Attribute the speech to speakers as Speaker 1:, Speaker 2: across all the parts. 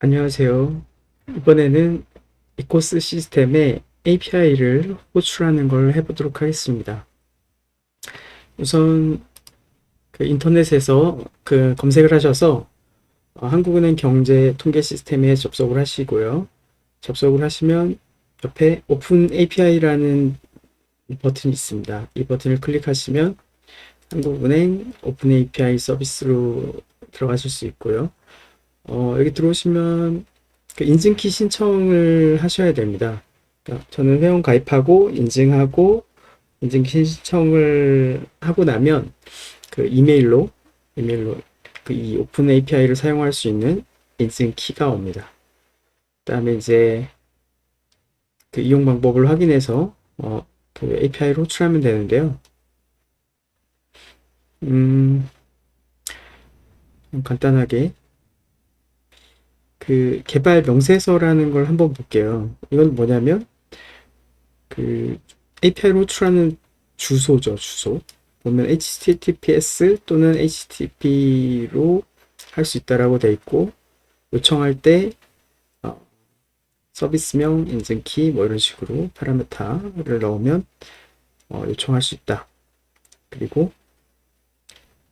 Speaker 1: 안녕하세요. 이번에는 이코스 시스템의 API를 호출하는 걸 해보도록 하겠습니다. 우선 그 인터넷에서 검색을 하셔서 한국은행 경제 통계 시스템에 접속을 하시고요. 접속을 하시면 옆에 오픈 API라는 버튼이 있습니다. 이 버튼을 클릭하시면 한국은행 오픈 API 서비스로 들어가실 수 있고요. 여기 들어오시면 그 인증키 신청을 하셔야 됩니다. 그러니까 저는 회원 가입하고 인증하고 인증키 신청을 하고 나면 그 이메일로 그 이 오픈 API를 사용할 수 있는 인증키가 옵니다. 그다음에 이제 그 이용 방법을 확인해서 그 API를 호출하면 되는데요. 음, 간단하게 그 개발 명세서라는 걸 한번 볼게요. 이건 뭐냐면 그 API로 호출하는 주소죠, 주소. 보면 HTTPS 또는 HTTP로 할 수 있다라고 돼 있고, 요청할 때 서비스명, 인증키 뭐 이런 식으로 파라미터를 넣으면 요청할 수 있다. 그리고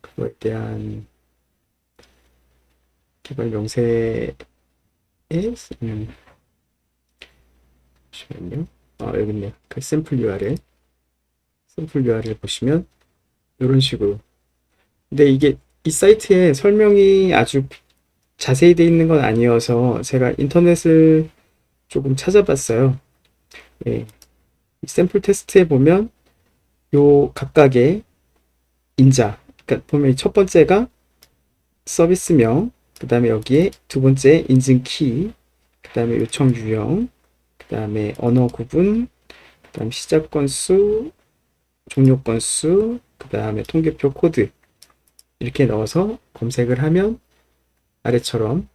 Speaker 1: 그거에 대한 개발 명세에 잠시만요. 여기 있네요. 그 샘플 URL 보시면 이런 식으로. 근데 이게 이 사이트에 설명이 아주 자세히 되어 있는 건 아니어서 제가 인터넷을 조금 찾아봤어요. 예, 이 샘플 테스트에 보면 요 각각의 인자, 그러니까 보면 첫 번째가 서비스명, 그 다음에 여기에 두 번째 인증 키, 그 다음에 요청 유형, 그 다음에 언어 구분, 그 다음 시작 건수, 종료 건수, 그 다음에 통계표 코드 이렇게 넣어서 검색을 하면 아래처럼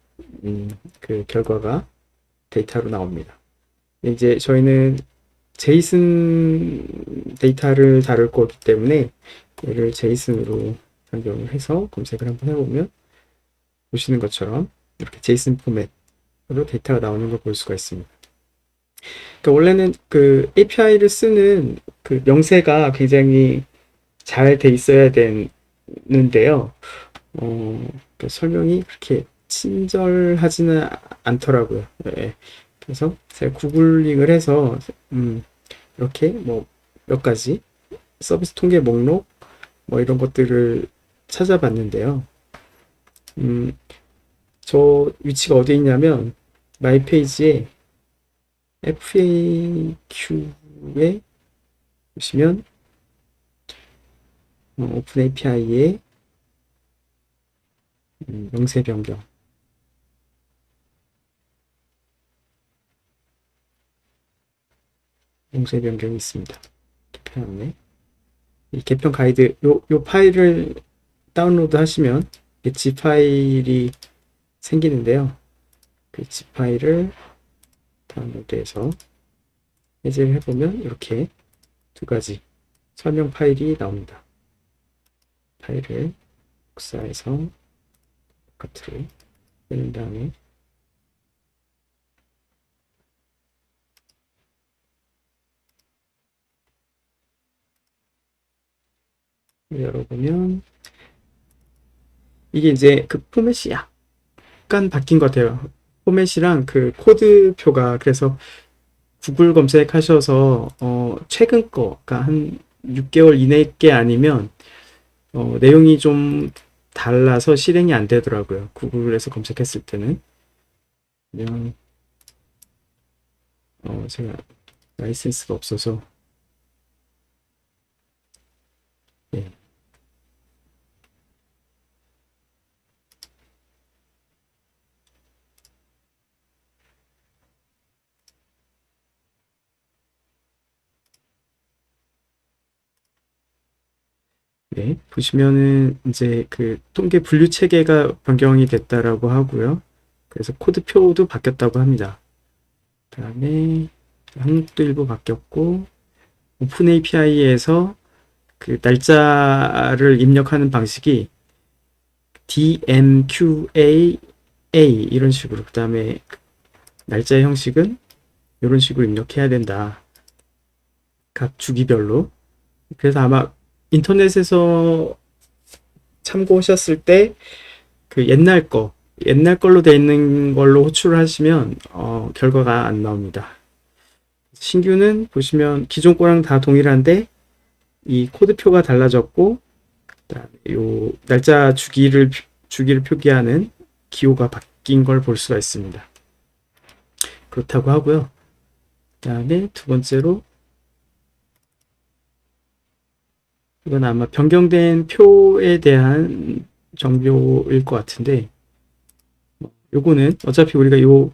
Speaker 1: 그 결과가 데이터로 나옵니다. 이제 저희는 제이슨 데이터를 다룰 거기 때문에 얘를 제이슨으로 변경을 해서 검색을 한번 해보면 보시는 것처럼 이렇게 제이슨 포맷으로 데이터가 나오는 걸 볼 수가 있습니다. 그러니까 원래는 그 API를 쓰는 그 명세가 굉장히 잘 돼 있어야 되는데요. 그 설명이 그렇게 친절하지는 않더라고요. 예. 그래서 제가 구글링을 해서 이렇게 뭐 몇 가지 서비스 통계 목록 뭐 이런 것들을 찾아봤는데요. 음, 저 위치가 어디에 있냐면 마이 페이지에 FAQ에 보시면 오픈 API의 명세 변경 이 있습니다. 개편네. 이 개편 가이드 요 파일을 다운로드 하시면 지 파일이 생기는데요. 그 지 파일을 다운로드해서 해제를 해보면 이렇게 두 가지 설명 파일이 나옵니다. 파일을 복사해서 바깥으로 빼낸 다음에 열어보면 이게 이제 그 포맷이 약간 바뀐 것 같아요. 포맷이랑 그 코드표가. 그래서 구글 검색하셔서 최근 거, 그러니까 한 6개월 이내 게 아니면 내용이 좀 달라서 실행이 안 되더라고요. 구글에서 검색했을 때는. 그냥 제가 라이센스가 없어서. 예. 네, 보시면은 이제 그 통계 분류 체계가 변경이 됐다라고 하고요. 그래서 코드표도 바뀌었다고 합니다. 그다음에 한국도 일부 바뀌었고, 오픈 API에서 그 날짜를 입력하는 방식이 DMQA A 이런 식으로, 그 다음에 날짜의 형식은 이런 식으로 입력해야 된다. 각 주기별로. 그래서 아마 인터넷에서 참고하셨을 때 그 옛날 걸로 돼 있는 걸로 호출을 하시면 결과가 안 나옵니다. 신규는 보시면 기존 거랑 다 동일한데 이 코드표가 달라졌고, 그다음에 요 날짜 주기를 표기하는 기호가 바뀐 걸 볼 수가 있습니다. 그렇다고 하고요. 그다음에 두 번째로, 이건 아마 변경된 표에 대한 정보일 것 같은데, 요거는 어차피 우리가 요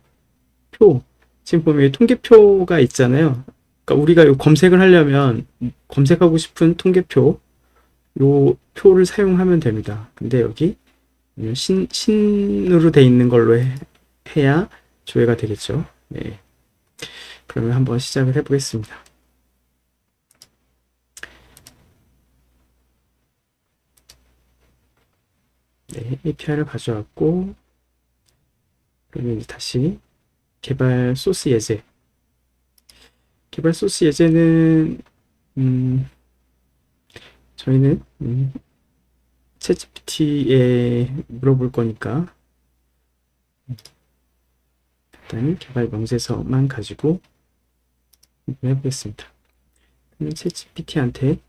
Speaker 1: 표, 지금 보면 통계표가 있잖아요. 그러니까 우리가 요 검색을 하려면 검색하고 싶은 통계표, 요 표를 사용하면 됩니다. 근데 여기 신으로 돼 있는 걸로 해야 조회가 되겠죠. 네. 그러면 한번 시작을 해보겠습니다. 네, API를 가져왔고, 그러면 이제 다시 개발 소스 예제. 개발 소스 예제는 저희는 챗GPT에 물어볼 거니까 일단 개발 명세서만 가지고 해보겠습니다. 그러면 챗GPT한테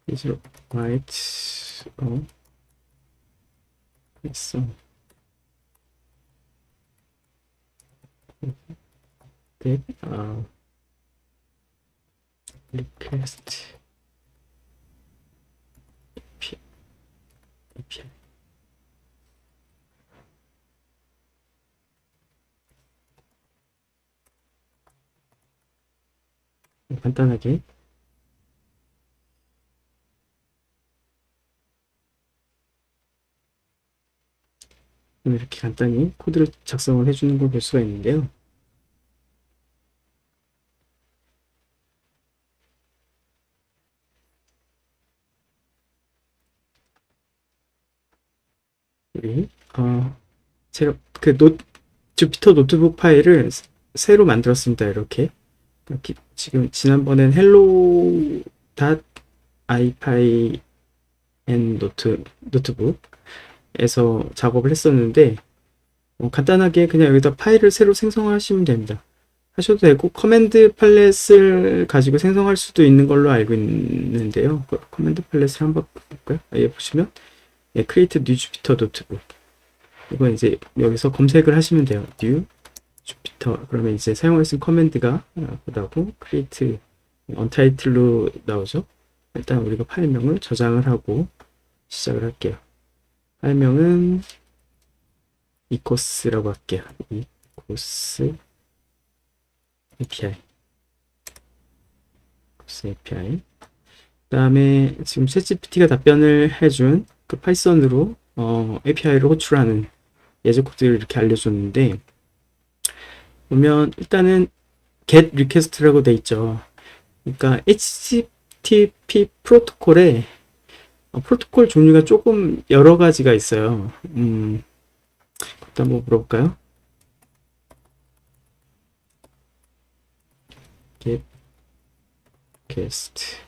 Speaker 1: is write 있어. that request API. 간단하게 이렇게 간단히 코드를 작성을 해주는 걸 볼 수가 있는데요. 우리 제가 그 주피터 노트북 파일을 새로 만들었습니다. 이렇게 지금 지난번엔 hello.ipyn 노트북에서 작업을 했었는데, 간단하게 그냥 여기다 파일을 새로 생성하시면 됩니다. 하셔도 되고, 커맨드 팔렛을 가지고 생성할 수도 있는 걸로 알고 있는데요. 커맨드 팔렛을 한번 볼까요? 여기 보시면 create new Jupyter notebook, 이건 이제 여기서 검색을 하시면 돼요. new Jupyter, 그러면 이제 사용할 수 있는 커맨드가 나오고 create untitled로 나오죠. 일단 우리가 파일명을 저장을 하고 시작을 할게요. 파일명은 ecoss라고 할게요. ecoss API. 그 다음에 지금 챗GPT가 답변을 해준 그 파이썬으로 API를 호출하는 예제 코드를 이렇게 알려줬는데, 보면 일단은 get request라고 돼 있죠. 그러니까 HTTP 프로토콜에 프로토콜 종류가 조금 여러 가지가 있어요. 그것도 한번 물어볼까요? get request.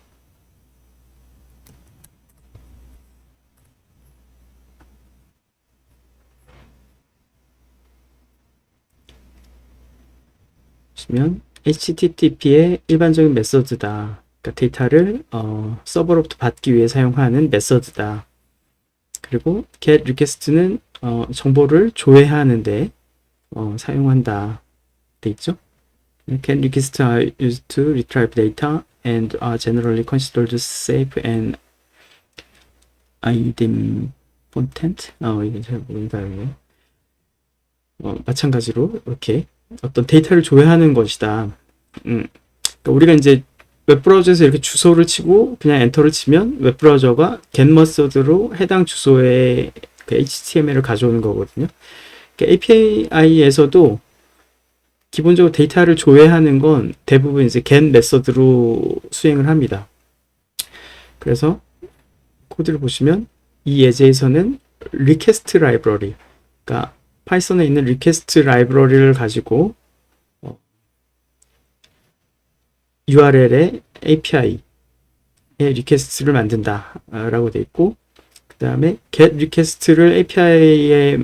Speaker 1: 보시면 HTTP의 일반적인 메서드다. 그러니까 데이터를 서버로부터 받기 위해 사용하는 메서드다. 그리고 get request는 정보를 조회하는데 사용한다 돼 있죠. Get requests are used to retrieve data and are generally considered safe and idempotent. 이게 잘 모른다. 마찬가지로 이렇게 어떤 데이터를 조회하는 것이다. 그러니까 우리가 이제 웹브라우저에서 이렇게 주소를 치고 그냥 엔터를 치면 웹브라우저가 get method로 해당 주소의 그 HTML을 가져오는 거거든요. 그러니까 API에서도 기본적으로 데이터를 조회하는 건 대부분 이제 get method로 수행을 합니다. 그래서 코드를 보시면 이 예제에서는 리퀘스트 라이브러리, 그러니까 파이썬에 있는 리퀘스트 라이브러리를 가지고 URL에 API에 리퀘스트를 만든다 라고 되어 있고, 그 다음에 get request를 API에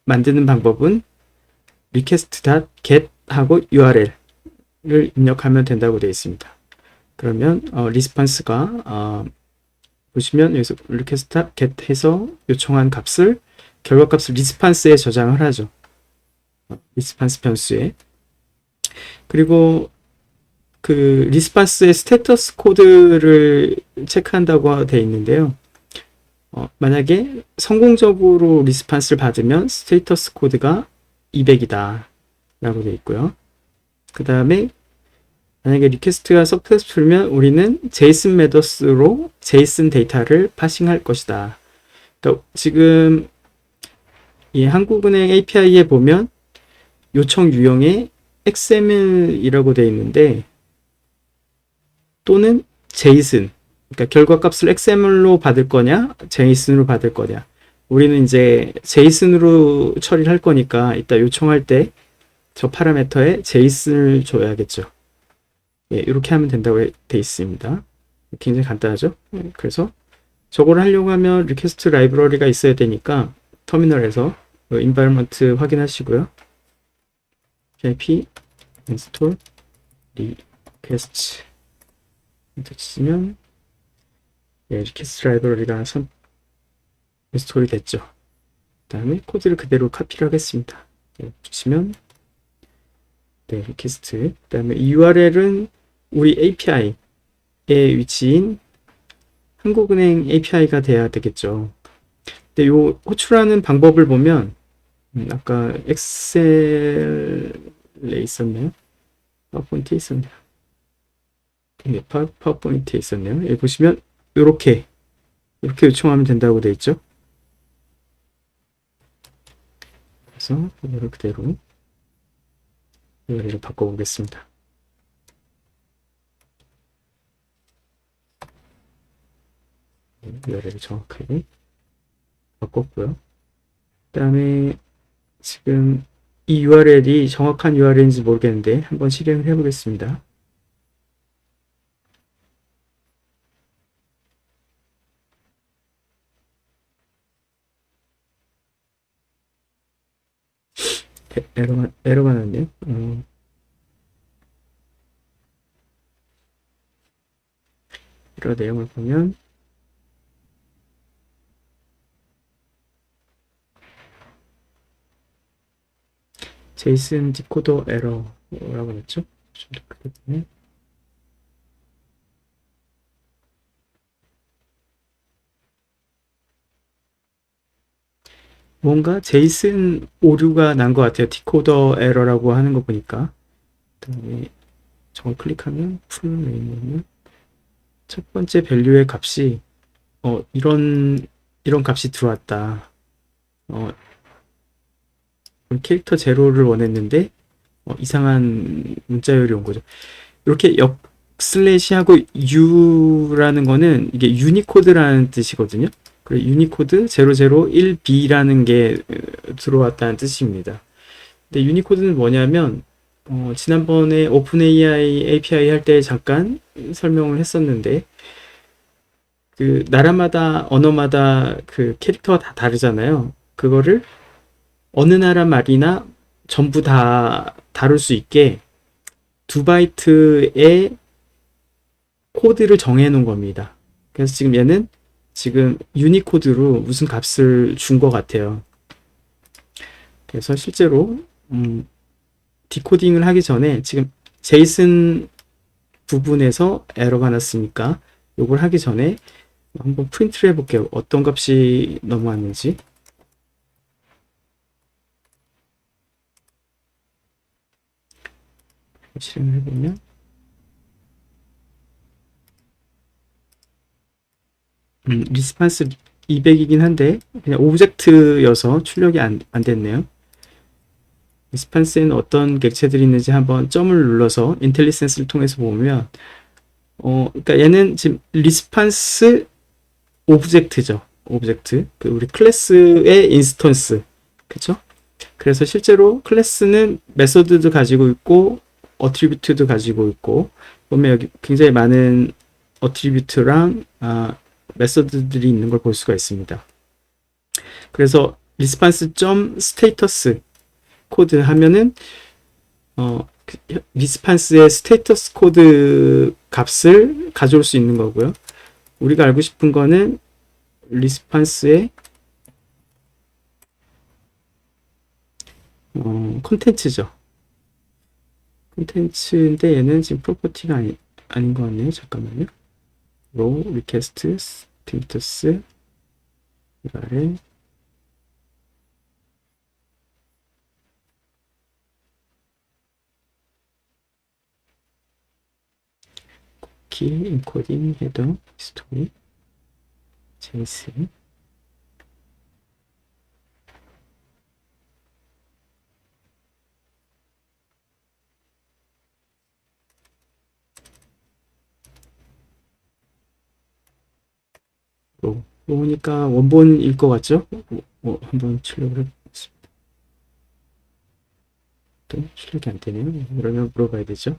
Speaker 1: 만드는 방법은 request.get 하고 URL을 입력하면 된다고 되어 있습니다. 그러면 리스판스가 보시면 여기서 request.get 해서 요청한 값을 결과값을 리스판스에 저장을 하죠. 리스판스 변수에. 그리고 그 리스판스의 스테이터스 코드를 체크한다고 되어 있는데요. 만약에 성공적으로 리스판스를 받으면 스테이터스 코드가 200이다 라고 되어 있고요. 그 다음에 만약에 리퀘스트가 석세스풀면 우리는 제이슨 메더스로 제이슨 데이터를 파싱할 것이다. 그러니까 지금 이 한국은행 API에 보면 요청 유형에 XML이라고 되어 있는데, 또는 제이슨, 그러니까 결과값을 XML로 받을 거냐 제이슨으로 받을 거냐. 우리는 이제 제이슨으로 처리를 할 거니까 이따 요청할 때 저 파라미터에 제이슨을 줘야겠죠. 예, 이렇게 하면 된다고 되어 있습니다. 굉장히 간단하죠. 그래서 저걸 하려고 하면 리퀘스트 라이브러리가 있어야 되니까 터미널에서 environment 확인하시고요. pip install request 치시면 리퀘스트 라이브러리가 인스톨이 됐죠. 그 다음에 코드를 그대로 카피를 하겠습니다. 보시면 리퀘스트, 그 다음에 URL은 우리 API의 위치인 한국은행 API가 돼야 되겠죠. 근데 요 호출하는 방법을 보면 아까 엑셀에 있었네요. 파워포인트에 있었네요. 네, 파워포인트에 있었네요. 여기 보시면 이렇게 요청하면 된다고 되어 있죠. 그래서 이거를 그대로 URL을 바꿔보겠습니다. URL을 정확하게 바꿨고요. 그 다음에 지금 이 URL이 정확한 URL인지 모르겠는데 한번 실행을 해보겠습니다. 에러가 났네요. 에러 내용을 보면 제이슨 디코더 에러라고 했죠. 좀 더 크게 보면 뭔가 제이슨 오류가 난 것 같아요. 디코더 에러라고 하는 거 보니까. 그다음에 저걸 클릭하면 풀 메인이면 첫 번째 밸류의 값이 이런 값이 들어왔다. 캐릭터 제로를 원했는데 이상한 문자열이 온 거죠. 이렇게 슬래시하고 U라는 거는 이게 유니코드라는 뜻이거든요. 그리고 유니코드 001B라는 게 들어왔다는 뜻입니다. 근데 유니코드는 뭐냐면 지난번에 오픈AI API 할 때 잠깐 설명을 했었는데, 그 나라마다 언어마다 그 캐릭터가 다 다르잖아요. 그거를 어느 나라 말이나 전부 다 다룰 수 있게 2바이트의 코드를 정해 놓은 겁니다. 그래서 지금 얘는 지금 유니코드로 무슨 값을 준 것 같아요. 그래서 실제로 디코딩을 하기 전에 지금 제이슨 부분에서 에러가 났으니까 요걸 하기 전에 한번 프린트를 해볼게요. 어떤 값이 넘어왔는지. 실행을 해보면 리스판스 200이긴 한데 그냥 오브젝트여서 출력이 안 됐네요. 리스판스에는 어떤 객체들이 있는지 한번 점을 눌러서 인텔리센스를 통해서 보면 그러니까 얘는 지금 리스판스 오브젝트죠. 오브젝트, 그 우리 클래스의 인스턴스, 그쵸? 그래서 실제로 클래스는 메서드도 가지고 있고 어트리뷰트도 가지고 있고 보면 여기 굉장히 많은 어트리뷰트랑 메서드들이 있는 걸 볼 수가 있습니다. 그래서 response.status 코드 하면은 리스판스의 스테이터스 코드 값을 가져올 수 있는 거고요. 우리가 알고 싶은 거는 리스판스의 컨텐츠죠. 컨텐츠인데 얘는 지금 프로퍼티가 아닌 것 같네요. 잠깐만요. row, request, status, URL, key, encoding, header, history, JSON. 보니까 원본일 것 같죠? 한번 출력을 해보겠습니다. 또 출력이 안 되네요. 그러면 물어봐야 되죠.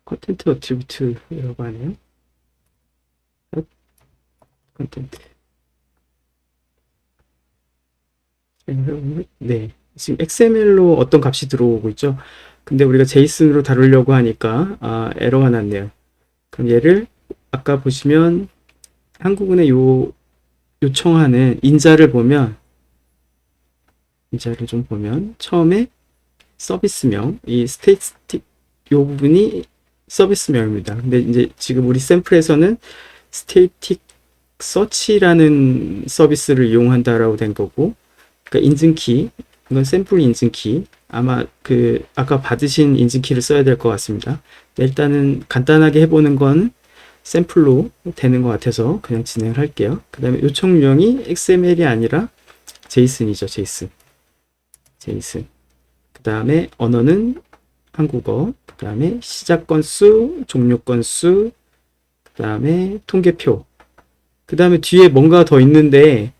Speaker 1: 컨텐트 어트리뷰트라고 하네요. 컨텐트. 네. 지금 XML로 어떤 값이 들어오고 있죠. 근데 우리가 제이슨으로 다루려고 하니까 에러가 났네요. 그럼 얘를 아까 보시면 한국은행 요청하는 인자를 좀 보면 처음에 서비스명, 이 스테이틱 요 부분이 서비스명입니다. 근데 이제 지금 우리 샘플에서는 스테이틱 서치라는 서비스를 이용한다라고 된 거고, 그러니까 인증키, 이건 샘플 인증키, 아마 그 아까 받으신 인증키를 써야 될 것 같습니다. 일단은 간단하게 해보는 건 샘플로 되는 것 같아서 그냥 진행을 할게요. 그 다음에 요청 유형이 XML이 아니라 제이슨이죠. 제이슨. 그 다음에 언어는 한국어, 그 다음에 시작 건수, 종료 건수, 그 다음에 통계표, 그 다음에 뒤에 뭔가 더 있는데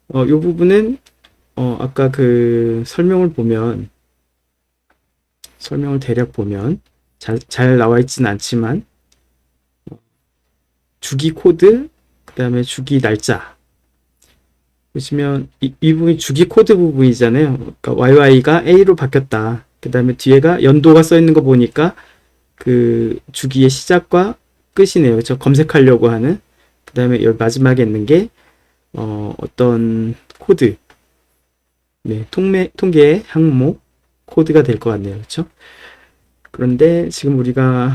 Speaker 1: 이 부분은 아까 그 설명을 대략 보면 잘 나와 있지는 않지만 주기 코드, 그 다음에 주기 날짜 보시면 이 부분이 주기 코드 부분이잖아요. 그러니까 YY가 A로 바뀌었다. 그 다음에 뒤에가 연도가 써 있는 거 보니까 그 주기의 시작과 끝이네요. 그렇죠? 검색하려고 하는. 그 다음에 여기 마지막에 있는 게 어떤 코드, 네, 통계의 항목 코드가 될 것 같네요. 그렇죠? 그런데 지금 우리가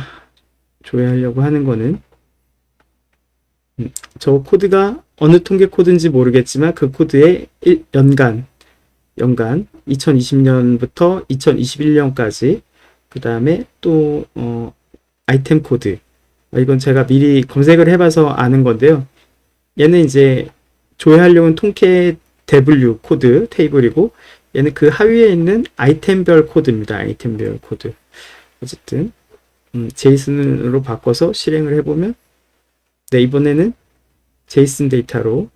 Speaker 1: 조회하려고 하는 거는 저 코드가 어느 통계 코드인지 모르겠지만 그 코드의 연간 2020년부터 2021년까지 그 다음에 또 아이템 코드, 이건 제가 미리 검색을 해봐서 아는 건데요. 얘는 이제 조회하려는 통계 W 코드 테이블이고 얘는 그 하위에 있는 아이템별 코드입니다. 아이템별 코드. 어쨌든 제이슨으로 바꿔서 실행을 해보면 네, 이번에는 제이슨 데이터로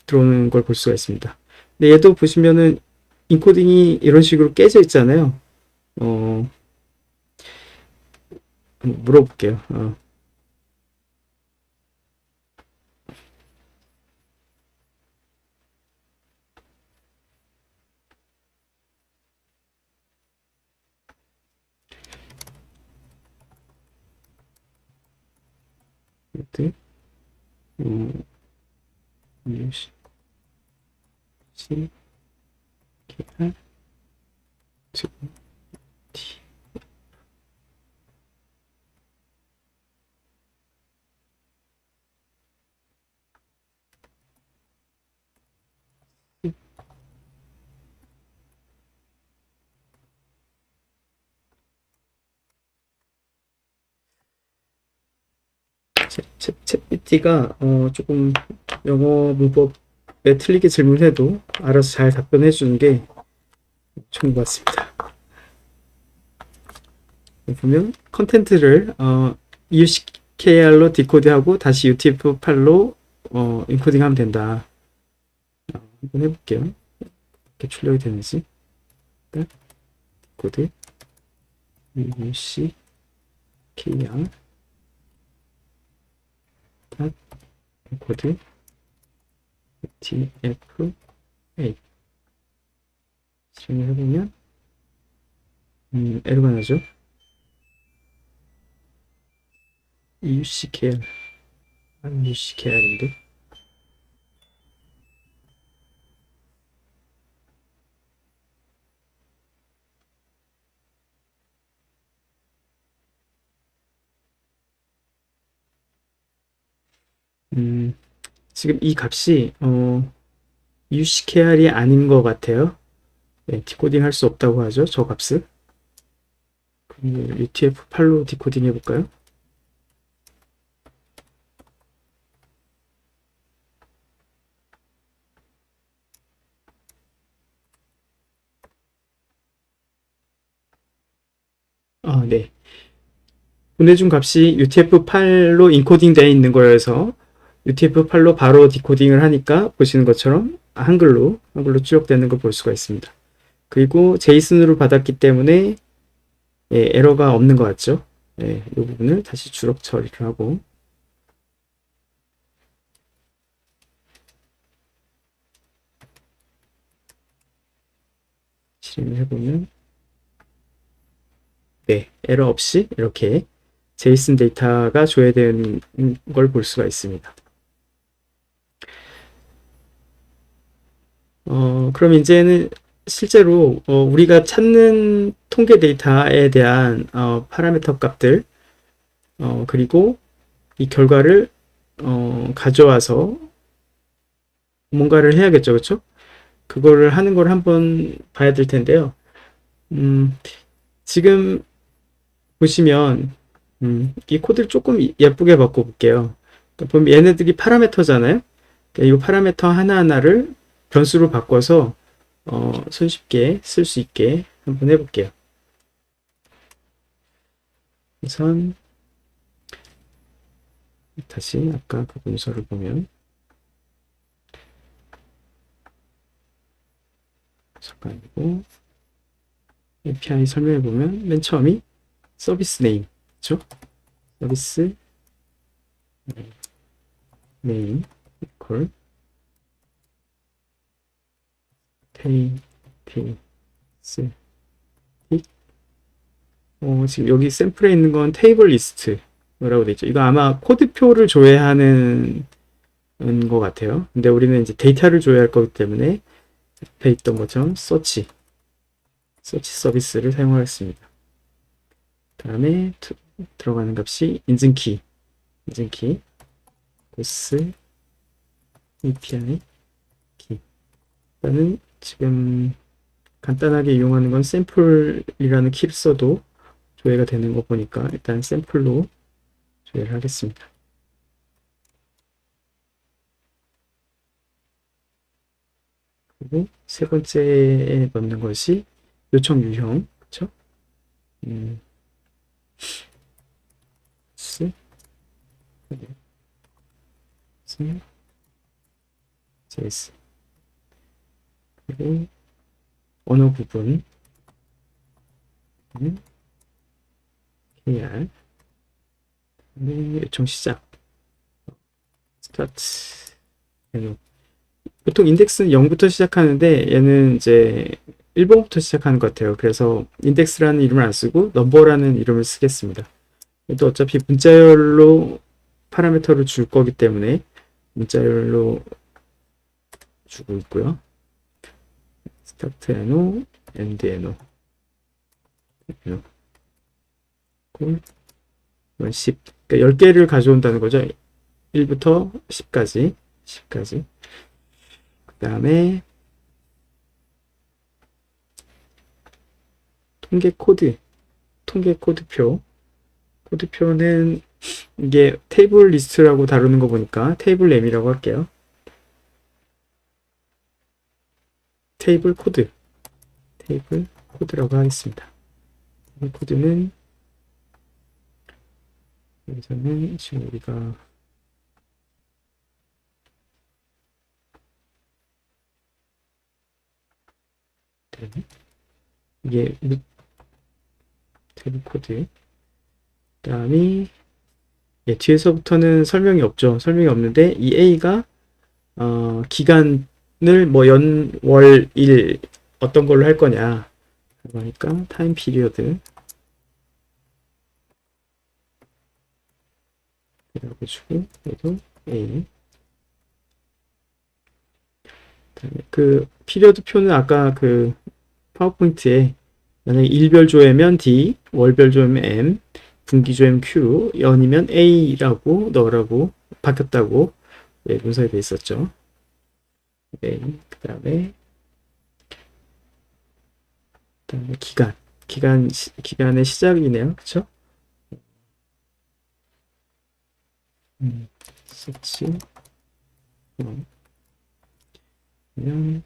Speaker 1: 들어오는 걸 볼 수가 있습니다. 근데 얘도 보시면은 인코딩이 이런 식으로 깨져 있잖아요. 한번 물어볼게요. 네. 시, 시, 기 지금 T 챗GPT가 조금 영어 문법에 틀리게 질문해도 알아서 잘 답변해 주는 게 좋은 것 같습니다. 보면 컨텐츠를 UCKR로 디코드하고 다시 UTF-8로 인코딩하면 된다. 한번 해볼게요. 어떻게 출력이 되는지. 디코드 UCKR 코드 UTF-8 실행을 해보면 에러가 나죠. UCKR UCKR인데 지금 이 값이 UCKR이 아닌 것 같아요. 네, 디코딩 할 수 없다고 하죠. 저 값을. 그럼 UTF-8로 디코딩 해볼까요? 네. 보내준 값이 UTF-8로 인코딩 되어 있는 거여서 UTF-8로 바로 디코딩을 하니까 보시는 것처럼 한글로 출력되는 걸 볼 수가 있습니다. 그리고 제이슨으로 받았기 때문에 에러가 없는 것 같죠? 이 부분을 다시 주력 처리를 하고 실행을 해보면 에러 없이 이렇게 제이슨 데이터가 조회되는 걸 볼 수가 있습니다. 그럼 이제는 실제로 우리가 찾는 통계 데이터에 대한 파라미터 값들 그리고 이 결과를 가져와서 뭔가를 해야겠죠, 그렇죠? 그거를 하는 걸 한번 봐야 될 텐데요. 지금 보시면 이 코드를 조금 예쁘게 바꿔볼게요. 그러니까 보면 얘네들이 파라미터잖아요. 그러니까 이 파라미터 하나하나를 변수로 바꿔서 손쉽게 쓸 수 있게 한번 해볼게요. 우선 다시 아까 그 문서를 보면 잠깐이고 API 설명해 보면 맨 처음이 서비스 네임, 그렇죠? 서비스 네임 이퀄 테이스 지금 여기 샘플에 있는 건 테이블 리스트라고 되어 있죠. 이거 아마 코드표를 조회하는 것 같아요. 근데 우리는 이제 데이터를 조회할 거기 때문에 앞에 있던 것처럼 서치 서비스를 사용하겠습니다. 다음에 들어가는 값이 인증키 보스 API 키. 일단은 지금 간단하게 이용하는 건 샘플이라는 키를 써도 조회가 되는 거 보니까 일단 샘플로 조회를 하겠습니다. 그리고 세 번째에 넣는 것이 요청 유형, 그렇죠? JS 그리고 언어 부분 KR 요청 시작 스타트 메뉴. 보통 인덱스는 0부터 시작하는데 얘는 이제 1번부터 시작하는 것 같아요. 그래서 인덱스라는 이름을 안 쓰고 넘버라는 이름을 쓰겠습니다. 또 어차피 문자열로 파라미터를 줄 거기 때문에 문자열로 주고 있고요. 스타트 NO, 엔드 NO 콜 10. 그러니까 10개를 가져온다는 거죠. 1부터 10까지. 10까지. 그 다음에 통계 코드. 통계 코드표. 코드표는 이게 테이블 리스트라고 다루는 거 보니까 테이블 램이라고 할게요. 테이블 코드. 테이블 코드라고 하겠습니다. 이 코드는 여기서는 지금 우리가 이게 테이블 코드. 그다음에 뒤에서부터는 설명이 없죠. 설명이 없는데 이 A가 기간을 뭐 연, 월, 일 어떤 걸로 할 거냐. 그러니까 타임 피리어드 이라고 주고 얘도 A. 그 피리어드 표는 아까 그 파워포인트에 만약에 일별조회면 D, 월별조회면 M, 분기조회면 Q, 연이면 A라고 넣으라고 바뀌었다고 문서에 돼 있었죠. A. 그다음에 기간의 시작이네요. 그쵸? 서치 그냥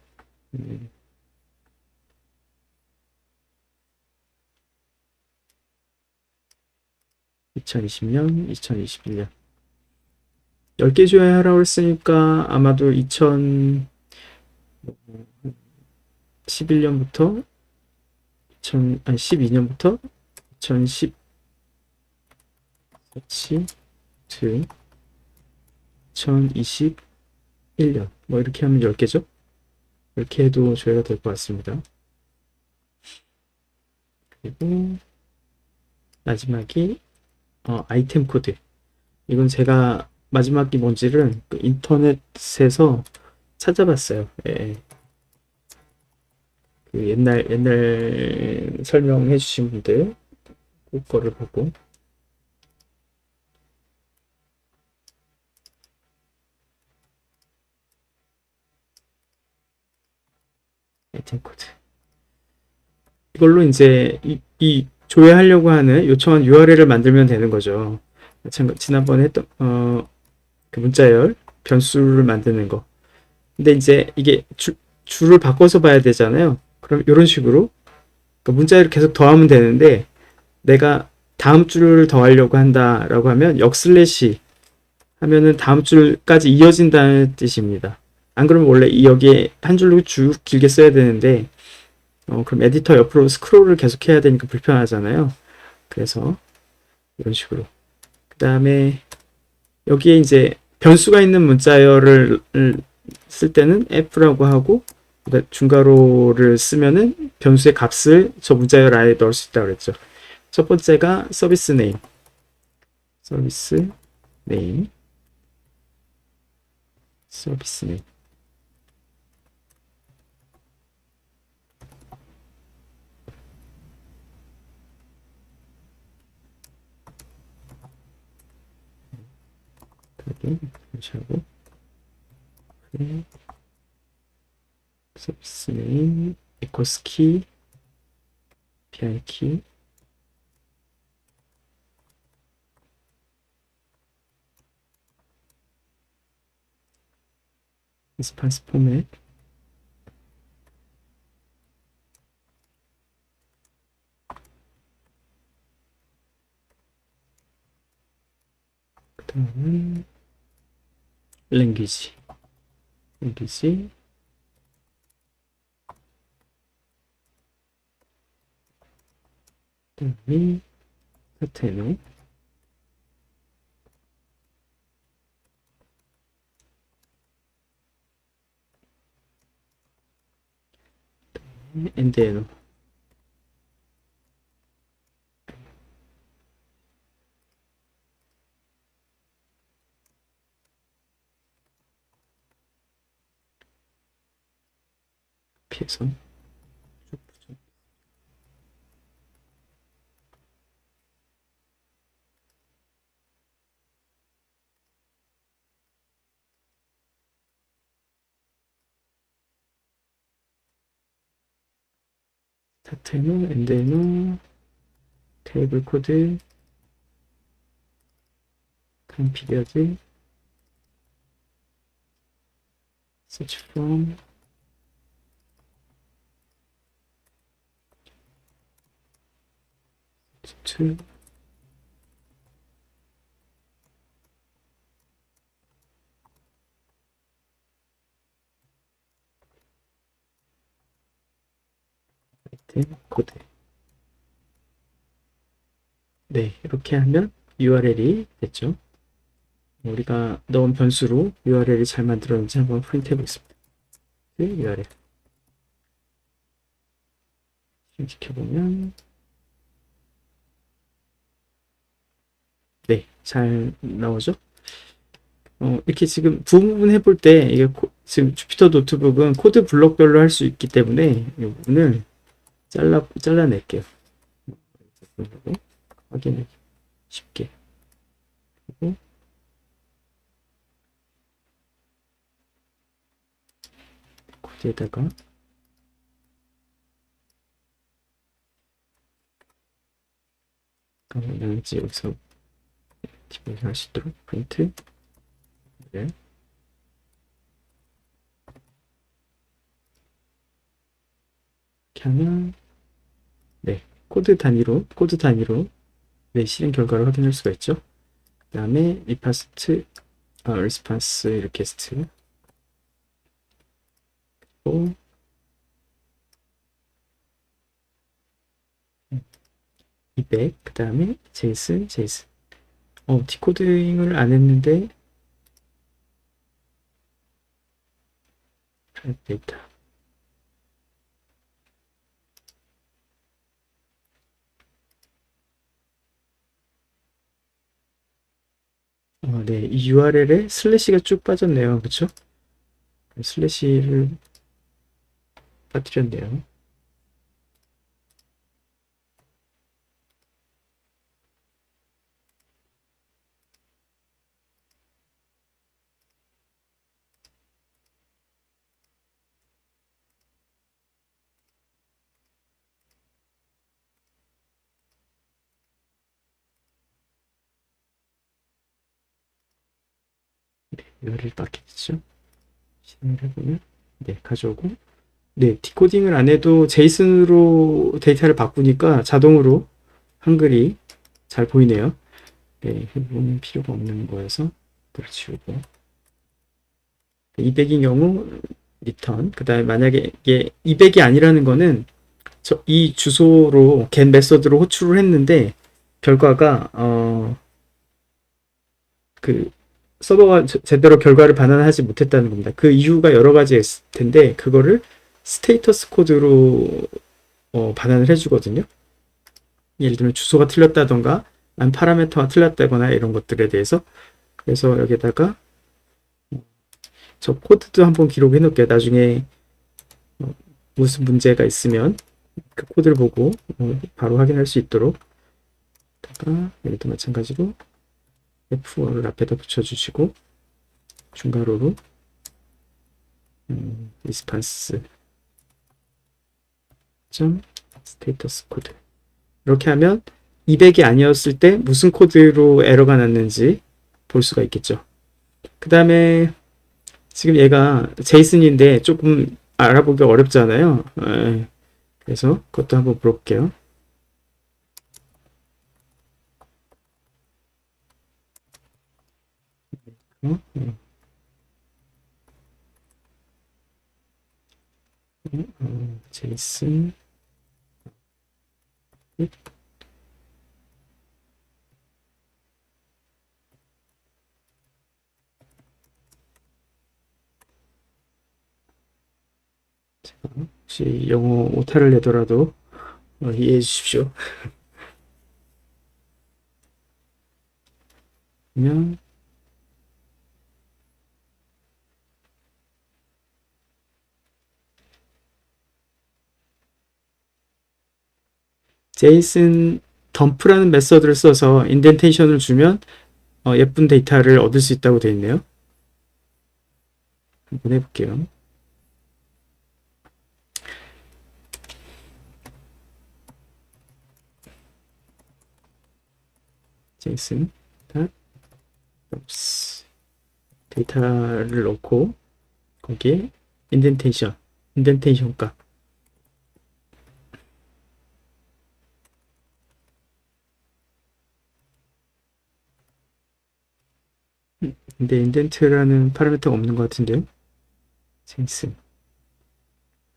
Speaker 1: 2020년, 2021년 10개 조회하라고 했으니까 아마도 2011년부터 12년부터 2010 서치 2021년 뭐 이렇게 하면 10개죠? 이렇게 해도 조회가 될 것 같습니다. 그리고 마지막이 아이템 코드. 이건 제가 마지막이 뭔지를 그 인터넷에서 찾아봤어요. 예. 그 옛날 설명해 주신 분들 거를 보고 아이템 코드. 이걸로 이제 이 조회하려고 하는 요청한 URL을 만들면 되는 거죠. 지난번에 했던 그 문자열 변수를 만드는 거. 근데 이제 이게 줄을 바꿔서 봐야 되잖아요. 그럼 이런 식으로 그 문자열을 계속 더하면 되는데 내가 다음 줄을 더하려고 한다라고 하면 역슬래시 하면은 다음 줄까지 이어진다는 뜻입니다. 안 그러면 원래 여기에 한 줄로 쭉 길게 써야 되는데 그럼 에디터 옆으로 스크롤을 계속 해야 되니까 불편하잖아요. 그래서 이런 식으로. 그 다음에 여기에 이제 변수가 있는 문자열을 쓸 때는 f라고 하고 중괄호를 쓰면은 변수의 값을 저 문자열 안에 넣을 수 있다고 그랬죠. 첫 번째가 서비스 네임. 서비스 네임. 서비스 네임. 하고 서비스 네임 equals key pi key response format 그 다음은 language 그 다음에 파트너 엔드에너 피해서 스타트에노, 엔드에노, 테이블 코드, 타임 피리어드, search from, to, 코드. 네, 이렇게 하면 URL이 됐죠. 우리가 넣은 변수로 URL이 잘 만들었는지 한번 프린트 해보겠습니다. URL 지켜보면 네, 잘 나오죠. 이렇게 지금 부분 해볼 때 이게 지금 주피터 노트북은 코드 블록별로 할 수 있기 때문에 이 부분을 잘라낼게요. 확인하기 쉽게. 그리고 코드에다가 영지 여기서 디베이트 할 수 있도록 프린트. 네. 이렇게 하면 네, 코드 단위로 네, 실행 결과를 확인할 수가 있죠. 그 다음에 리스판스 리퀘스트 그리고 200, 그 다음에 제이슨. 디코딩을 안 했는데 데이터. 네, 이 URL에 슬래시가 쭉 빠졌네요. 그쵸? 슬래시를 빠뜨렸네요. URL 바뀌겠죠? 실행을 해보면 네, 가져오고 네, 디코딩을 안 해도 제이슨으로 데이터를 바꾸니까 자동으로 한글이 잘 보이네요. 네, 해보면 필요가 없는 거여서 지우고 200인 경우 리턴. 그 다음에 만약에 이게 200이 아니라는 거는 이 주소로 get 메서드로 호출을 했는데 결과가 그 서버가 제대로 결과를 반환하지 못했다는 겁니다. 그 이유가 여러 가지 있을 텐데 그거를 스테이터스 코드로 반환을 해주거든요. 예를 들면 주소가 틀렸다던가 아니면 파라미터가 틀렸다거나 이런 것들에 대해서. 그래서 여기다가 저 코드도 한번 기록해 놓을게요. 나중에 무슨 문제가 있으면 그 코드를 보고 바로 확인할 수 있도록. 여기도 마찬가지로 F1을 앞에다 붙여주시고 중괄호로 리스판스 점 스테이터스 코드. 이렇게 하면 200이 아니었을 때 무슨 코드로 에러가 났는지 볼 수가 있겠죠. 그 다음에 지금 얘가 제이슨인데 조금 알아보기 어렵잖아요. 그래서 그것도 한번 볼게요. 제이슨 혹시 영어 오타를 내더라도 이해해 주십시오. 그러면 제이슨 덤프라는 메서드를 써서 인덴테이션을 주면 예쁜 데이터를 얻을 수 있다고 되어 있네요. 한번 해볼게요. 제이슨 닷 ropes 데이터를 넣고 거기에 인덴테이션 값. 근데 인덴트라는 파라미터가 없는 것 같은데요.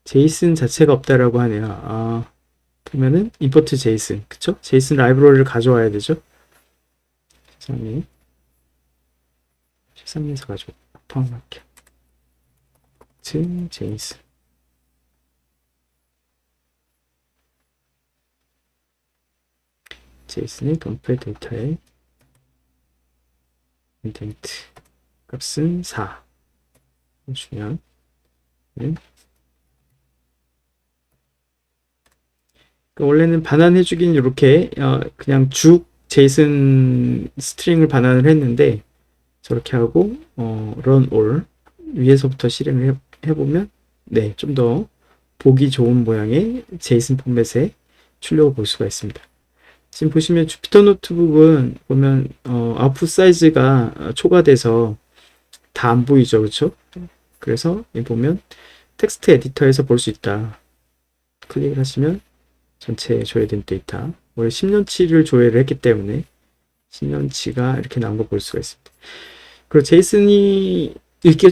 Speaker 1: 제이슨 자체가 없다라고 하네요. 아, 그러면은 임포트 제이슨, 그쵸? 제이슨 라이브러리를 가져와야 되죠. 세상에서 가지고 포함할게요. 제이슨 제이슨의 덤프 데이터에 인덴트 값은 4 주면 원래는 반환해주긴 이렇게 그냥 쭉 제이슨 스트링을 반환을 했는데 저렇게 하고 run all 위에서부터 실행을 해보면 네, 좀 더 보기 좋은 모양의 제이슨 포맷의 출력을 볼 수가 있습니다. 지금 보시면 주피터 노트북은 보면 아웃풋 사이즈가 초과돼서 다 안 보이죠, 그렇죠? 그래서 여기 보면 텍스트 에디터에서 볼 수 있다. 클릭을 하시면 전체 조회된 데이터 원래 10년치를 조회를 했기 때문에 10년치가 이렇게 나온 거 볼 수가 있습니다. 그리고 제이슨이 읽기가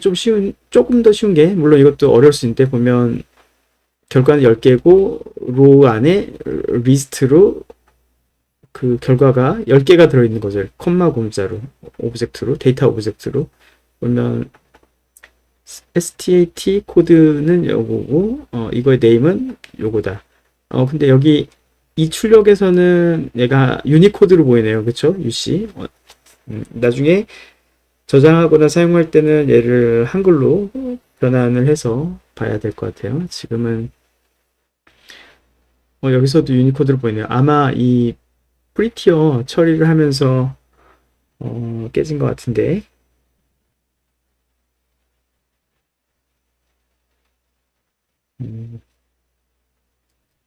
Speaker 1: 조금 더 쉬운 게 물론 이것도 어려울 수 있는데 보면 결과는 10개고 로 안에 리스트로 그 결과가 10개가 들어있는 거죠. 콤마 공자로 오브젝트로 데이터 오브젝트로 보면 STAT 코드는 요거고 이거의 네임은 요거다. 근데 여기 이 출력에서는 얘가 유니코드로 보이네요. 그쵸? UC. 나중에 저장하거나 사용할 때는 얘를 한글로 변환을 해서 봐야 될 것 같아요. 지금은 여기서도 유니코드로 보이네요. 아마 이 프리티어 처리를 하면서 깨진 것 같은데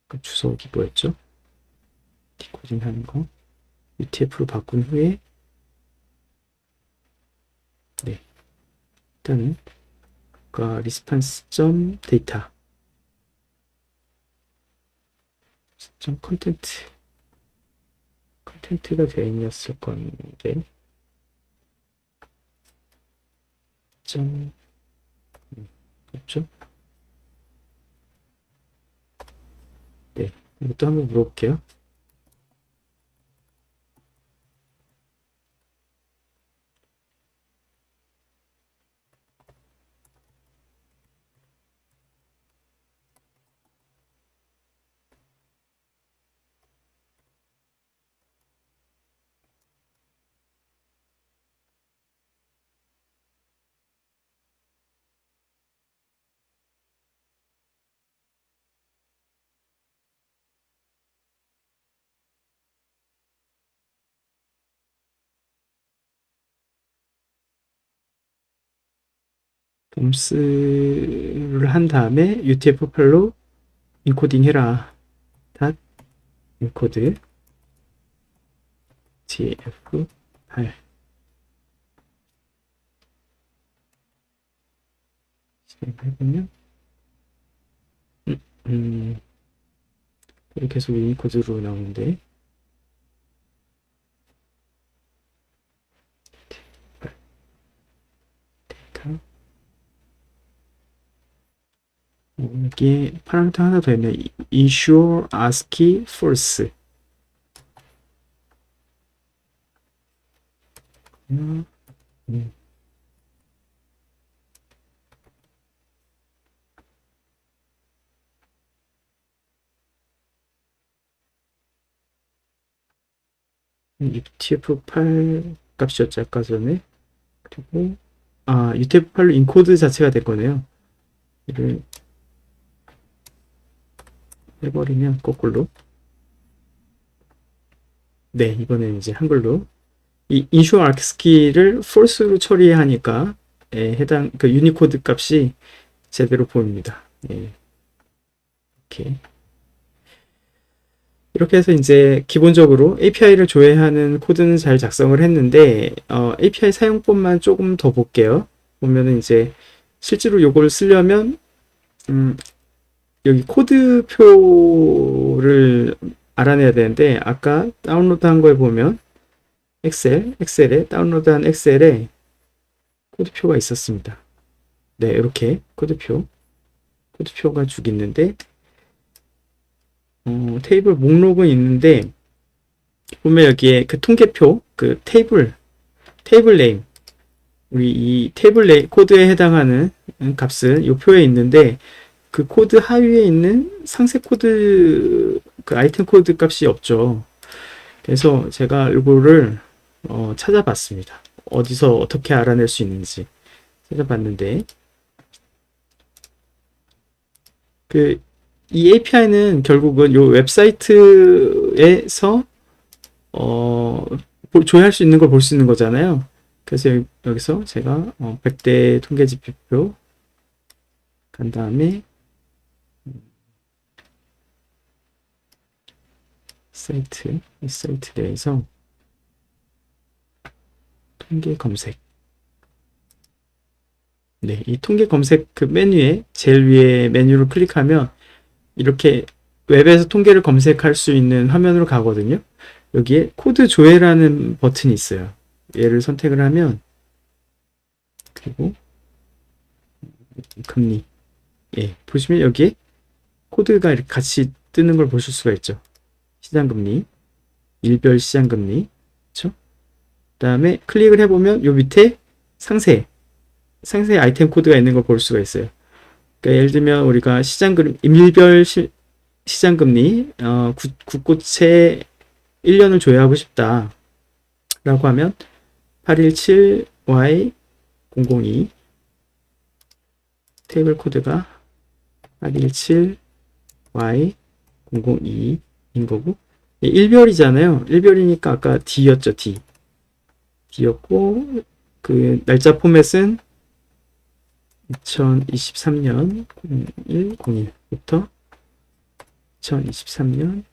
Speaker 1: 그 주석이 뭐였죠? 디코딩 하는 거 UTF로 바꾼 후에 네, 일단은 리스판스 점 데이터 점 컨텐트가 대행이었을 건데 점 없죠? 네, 이것도 한번 물어볼게요. 봄스를 한 다음에 UTF-8로 인코딩 해라. 닷 인코드 TF8 실행해보면 계속 유니코드로 나오는데 데이터 여기에 파라미터 하나 더 있네. ensure ASCII false UTF-8 값이었죠 아까 전에. 그리고 UTF-8로 인코드 자체가 될 거네요. 이를 해버리면 거꾸로 네, 이번엔 이제 한글로 이 ensure ASCII를 false로 처리하니까 해당 그 유니코드 값이 제대로 보입니다. 이렇게 이렇게 해서 이제 기본적으로 API를 조회하는 코드는 잘 작성을 했는데, API 사용법만 조금 더 볼게요. 보면은 이제 실제로 요걸 쓰려면, 여기 코드표를 알아내야 되는데, 아까 다운로드한 거에 보면, 엑셀에, 다운로드한 엑셀에 코드표가 있었습니다. 네, 이렇게 코드표가 쭉 있는데, 테이블 목록은 있는데, 보면 여기에 그 통계표, 그 테이블 네임, 우리 이 테이블 코드에 해당하는 값은 이 표에 있는데, 그 코드 하위에 있는 상세 코드, 그 아이템 코드 값이 없죠. 그래서 제가 이거를 찾아봤습니다. 어디서 어떻게 알아낼 수 있는지 찾아봤는데, 이 API는 결국은 이 웹사이트에서 조회할 수 있는 걸 볼 수 있는 거잖아요. 그래서 여기서 제가 100대 통계지표 간 다음에 이 사이트 내에서 통계 검색. 네, 이 통계 검색 그 메뉴에 제일 위에 메뉴를 클릭하면 이렇게 웹에서 통계를 검색할 수 있는 화면으로 가거든요. 여기에 코드 조회라는 버튼이 있어요. 얘를 선택을 하면, 그리고 금리. 예, 보시면 여기에 코드가 이렇게 같이 뜨는 걸 보실 수가 있죠. 시장금리, 일별 시장금리, 그렇죠? 그다음에 클릭을 해보면 요 밑에 상세 아이템 코드가 있는 걸 볼 수가 있어요. 그러니까 예를 들면 우리가 일별 시장금리 국고채 1년을 조회하고 싶다 라고 하면 817Y002 테이블 코드가 817Y002인 거고, 일별이잖아요. 일별이니까 아까 D였죠. D였고, 그 날짜 포맷은 2023년 0101부터 2023년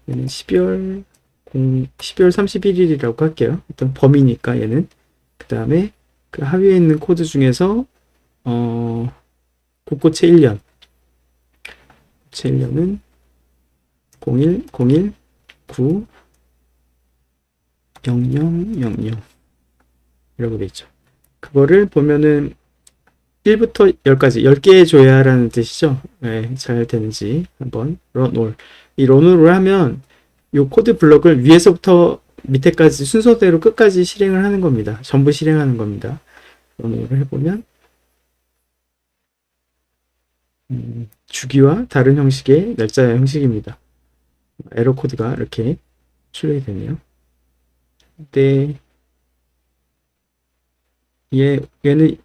Speaker 1: 12월 31일이라고 할게요. 일단 범위니까 얘는. 그 다음에 그 하위에 있는 코드 중에서 국고채 1년. 국고채 1년은 0101 9 0000 이라고 돼 있죠. 그거를 보면은 1부터 10까지 10개 조회하라는 뜻이죠. 네, 잘 되는지 한번 런올. 이 런올을 하면 이 코드 블럭을 위에서부터 밑에까지 순서대로 끝까지 실행을 하는 겁니다. 전부 실행하는 겁니다. 런올을 해보면 주기와 다른 형식의 날짜 형식입니다. 에러 코드가 이렇게 출력이 되네요. 근데 얘는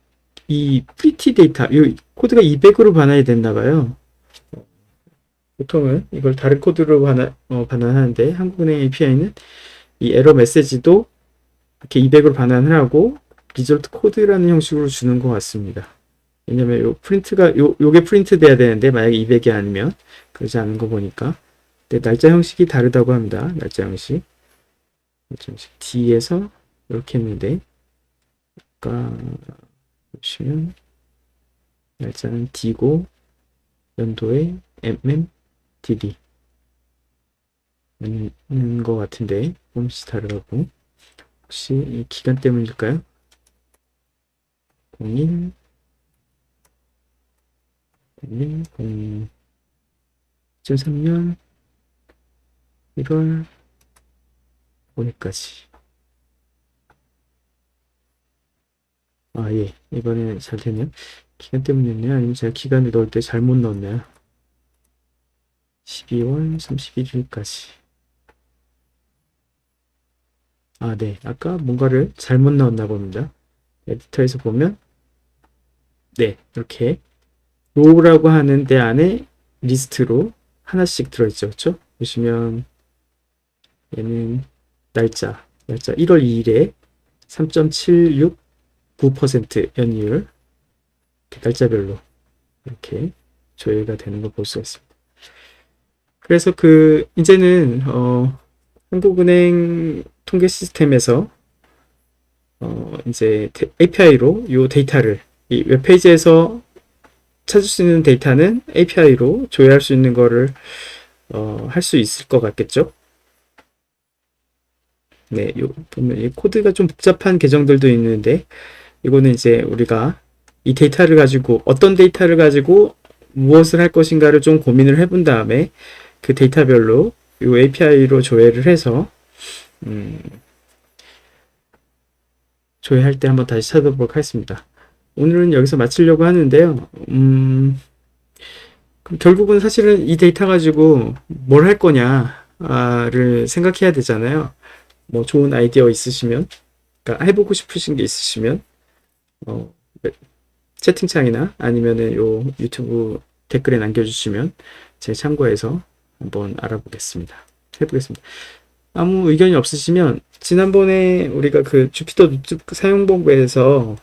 Speaker 1: 이 프리티 데이터, 이 코드가 200으로 반환이 됐나 봐요. 보통은 이걸 다른 코드로 반환하는데 한국은행 API는 이 에러 메시지도 이렇게 200으로 반환을 하고 리졸트 코드라는 형식으로 주는 것 같습니다. 왜냐면 요 프린트가 요게 프린트 돼야 되는데 만약에 200이 아니면 그러지 않은 거 보니까. 근데 날짜 형식이 다르다고 합니다. 날짜 형식 D에서 이렇게 했는데 아까 보시면 날짜는 D고 연도에 DD 있는 것 같은데 조금씩 다르다고. 혹시 이 기간 때문일까요? 01 2003년 1월 5일까지. 예. 이번에는 잘 되네요. 기간 때문이었나요? 아니면 제가 기간을 넣을 때 잘못 넣었나요? 12월 31일까지. 네. 아까 뭔가를 잘못 넣었나 봅니다. 에디터에서 보면, 네. 이렇게 로우라고 하는 데 안에 리스트로 하나씩 들어있죠. 그렇죠? 보시면 얘는 날짜 1월 2일에 3.769% 연이율, 날짜별로 이렇게 조회가 되는 걸 볼 수가 있습니다. 그래서 이제는, 한국은행 통계 시스템에서, 이제 API로 이 데이터를, 이 웹페이지에서 찾을 수 있는 데이터는 API로 조회할 수 있는 거를, 할 수 있을 것 같겠죠? 네, 보면 이 코드가 좀 복잡한 계정들도 있는데, 이거는 이제 우리가 이 데이터를 가지고 어떤 데이터를 가지고 무엇을 할 것인가를 좀 고민을 해본 다음에 그 데이터별로 이 API로 조회를 해서 조회할 때 한번 다시 찾아보도록 하겠습니다. 오늘은 여기서 마치려고 하는데요. 그럼 결국은 사실은 이 데이터 가지고 뭘 할 거냐를 생각해야 되잖아요. 뭐 좋은 아이디어 있으시면, 그러니까 해보고 싶으신 게 있으시면 어, 채팅창이나 아니면은 요 유튜브 댓글에 남겨주시면 제 참고해서 한번 알아보겠습니다. 해보겠습니다. 아무 의견이 없으시면 지난번에 우리가 그 주피터 노트북 사용법에서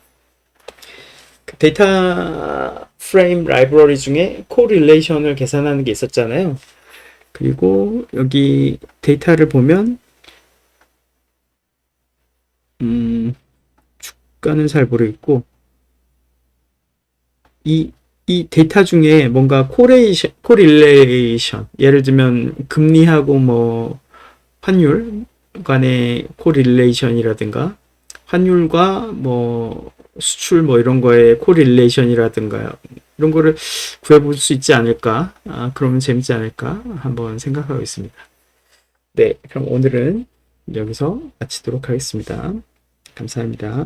Speaker 1: 그 데이터 프레임 라이브러리 중에 코릴레이션을 계산하는 게 있었잖아요. 그리고 여기 데이터를 보면 주가는 잘 모르겠고 이 데이터 중에 뭔가 코릴레이션, 예를 들면 금리하고 뭐 환율 간의 코릴레이션이라든가 환율과 뭐 수출 뭐 이런 거에 코릴레이션이라든가 이런 거를 구해볼 수 있지 않을까? 그러면 재밌지 않을까? 한번 생각하고 있습니다. 네, 그럼 오늘은 여기서 마치도록 하겠습니다. 감사합니다.